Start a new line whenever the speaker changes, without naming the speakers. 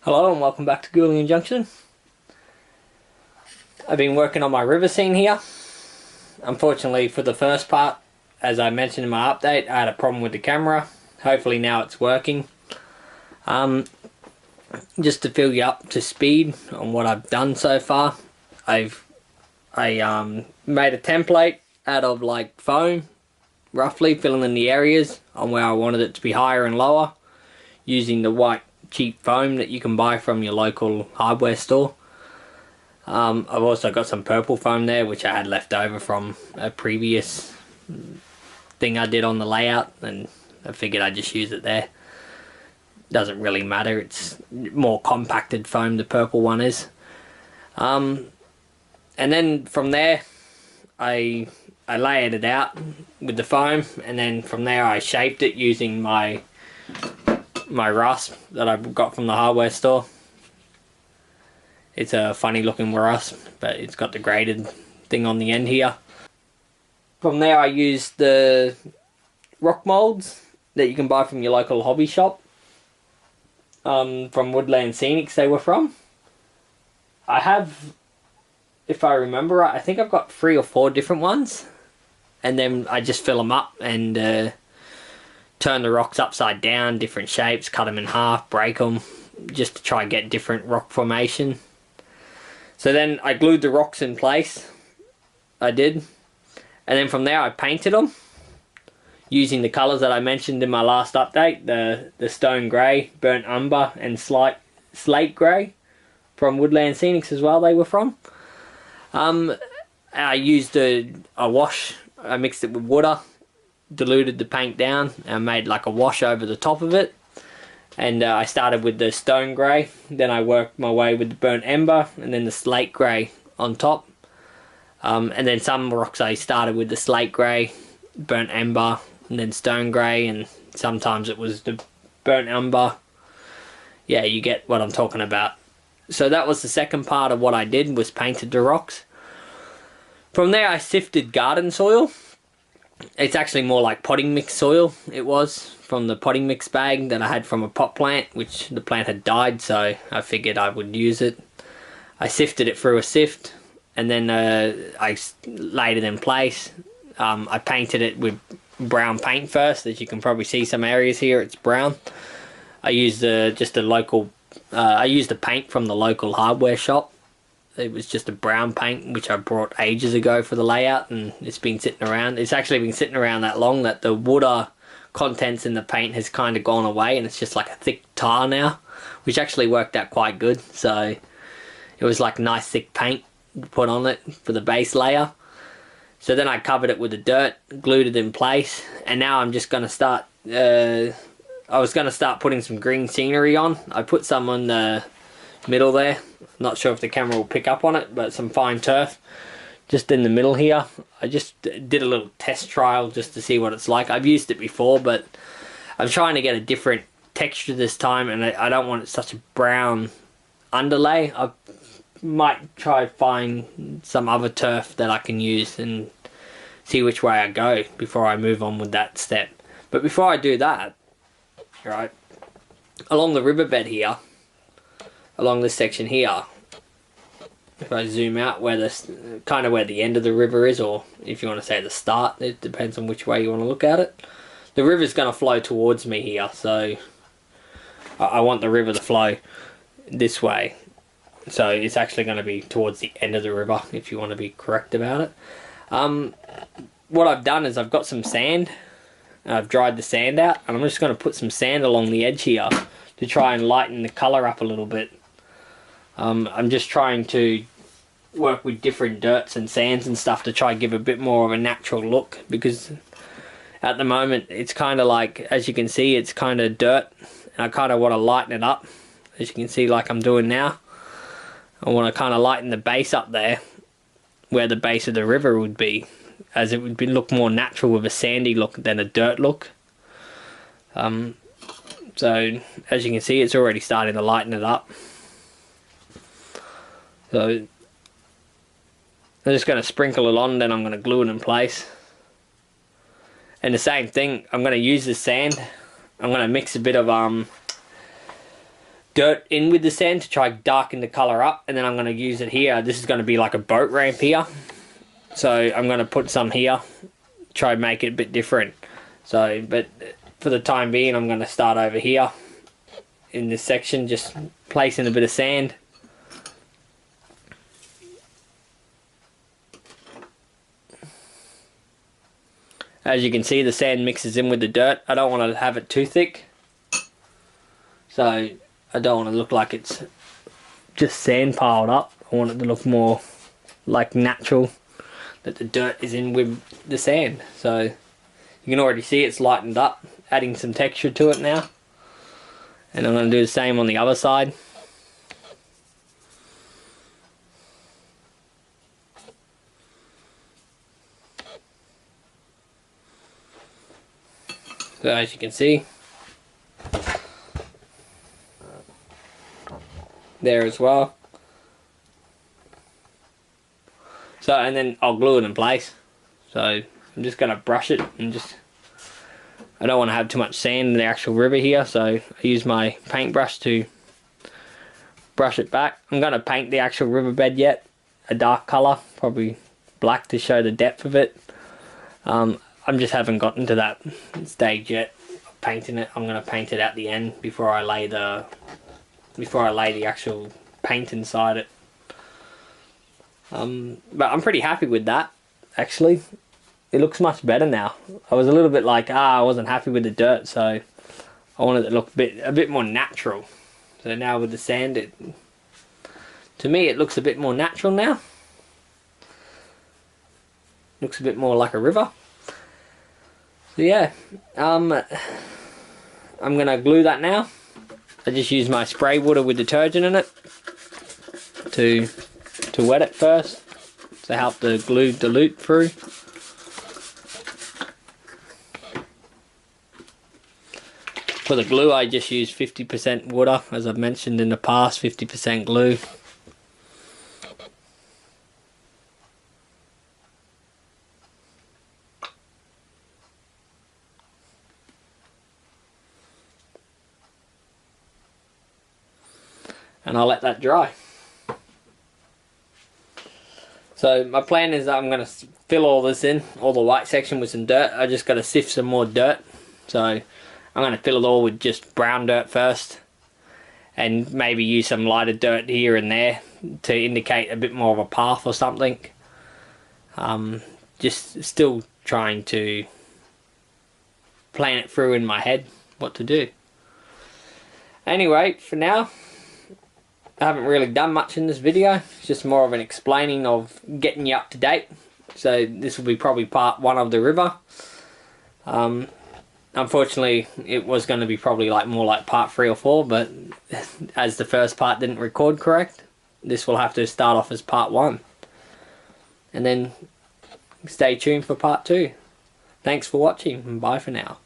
Hello and welcome back to Gouldian Junction. I've been working on my river scene here. Unfortunately for the first part, as I mentioned in my update, I had a problem with the camera. Hopefully now it's working. Just to fill you up to speed on what I've done so far, I made a template out of like foam, roughly filling in the areas on where I wanted it to be higher and lower, using the white cheap foam that you can buy from your local hardware store. I've also got some purple foam there which I had left over from a previous thing I did on the layout, and I figured I'd just use it there. Doesn't really matter, it's more compacted foam, the purple one is. And then from there I layered it out with the foam, and then from there I shaped it using my rasp that I got from the hardware store. It's a funny looking rasp, but it's got the graded thing on the end here. From there I used the rock molds that you can buy from your local hobby shop. From Woodland Scenics they were from. I have, if I remember right, I think I've got 3 or 4 different ones. And then I just fill them up and turn the rocks upside down, different shapes, cut them in half, break them, just to try and get different rock formation. So then I glued the rocks in place, I did, and then from there I painted them using the colours that I mentioned in my last update, the stone grey, burnt umber and slate grey from Woodland Scenics as well, they were from. I used a wash, I mixed it with water, diluted the paint down and made like a wash over the top of it, and I started with the stone grey, then I worked my way with the burnt ember and then the slate grey on top, and then some rocks I started with the slate grey, burnt ember and then stone grey, and sometimes it was the burnt umber. Yeah, you get what I'm talking about. So that was the second part of what I did, was painted the rocks. From there I sifted garden soil. It's actually more like potting mix soil, it was, from the potting mix bag that I had from a pot plant, which the plant had died, so I figured I would use it. I sifted it through a sift, and then I laid it in place. I painted it with brown paint first. As you can probably see some areas here, it's brown. I used just a local, I used the paint from the local hardware shop. It was just a brown paint which I brought ages ago for the layout, and it's been sitting around. It's actually been sitting around that long that the water contents in the paint has kind of gone away, and it's just like a thick tar now, which actually worked out quite good. So it was like nice thick paint to put on it for the base layer. So then I covered it with the dirt, glued it in place, and now I'm just going to start, I was going to start putting some green scenery on. I put some on the middle there. Not sure if the camera will pick up on it, but some fine turf just in the middle here. I just did a little test trial just to see what it's like. I've used it before, but I'm trying to get a different texture this time, and I don't want it such a brown underlay. I might try find some other turf that I can use and see which way I go before I move on with that step. But before I do that, right, along the riverbed here, along this section here, if I zoom out where this kind of where the end of the river is, or if you want to say the start, it depends on which way you want to look at it. The river's going to flow towards me here, so I want the river to flow this way. So it's actually going to be towards the end of the river, if you want to be correct about it. What I've done is I've got some sand. I've dried the sand out, and I'm just going to put some sand along the edge here to try and lighten the colour up a little bit. I'm just trying to work with different dirts and sands and stuff to try and give a bit more of a natural look, because at the moment it's kind of like, as you can see, it's kind of dirt, and I kind of want to lighten it up, as you can see, like I'm doing now. I want to kind of lighten the base up there where the base of the river would be, as it would look more natural with a sandy look than a dirt look. So as you can see, it's already starting to lighten it up. So I'm just going to sprinkle it on, then I'm going to glue it in place. And the same thing, I'm going to use the sand. I'm going to mix a bit of dirt in with the sand to try darken the colour up, and then I'm going to use it here. This is going to be like a boat ramp here, so I'm going to put some here, try and make it a bit different. So, but for the time being, I'm going to start over here in this section, just placing a bit of sand. As you can see, the sand mixes in with the dirt. I don't want to have it too thick, so I don't want to look like it's just sand piled up. I want it to look more like natural, that the dirt is in with the sand. So you can already see it's lightened up, adding some texture to it now. And I'm going to do the same on the other side. So as you can see, there as well. So, and then I'll glue it in place. So I'm just going to brush it, and just, I don't want to have too much sand in the actual river here, so I use my paintbrush to brush it back. I'm going to paint the actual riverbed yet a dark colour, probably black, to show the depth of it. I just haven't gotten to that stage yet of painting it. I'm going to paint it at the end before I lay the actual paint inside it. But I'm pretty happy with that, actually. It looks much better now. I was a little bit like, I wasn't happy with the dirt, so I wanted it to look a bit more natural. So now with the sand, to me it looks a bit more natural now. Looks a bit more like a river. So yeah, I'm gonna glue that now. I just use my spray water with detergent in it to wet it first, to help the glue dilute through. For the glue, I just use 50% water, as I've mentioned in the past, 50% glue. And I'll let that dry. So my plan is that I'm going to fill all this in, all the white section, with some dirt. I just got to sift some more dirt. So I'm going to fill it all with just brown dirt first, and maybe use some lighter dirt here and there to indicate a bit more of a path or something. Just still trying to plan it through in my head what to do. Anyway, for now, I haven't really done much in this video. It's just more of an explaining of getting you up to date. So this will be probably part 1 of the river. Unfortunately, it was going to be probably more like part 3 or 4, but as the first part didn't record correct, this will have to start off as part 1. And then stay tuned for part 2. Thanks for watching, and bye for now.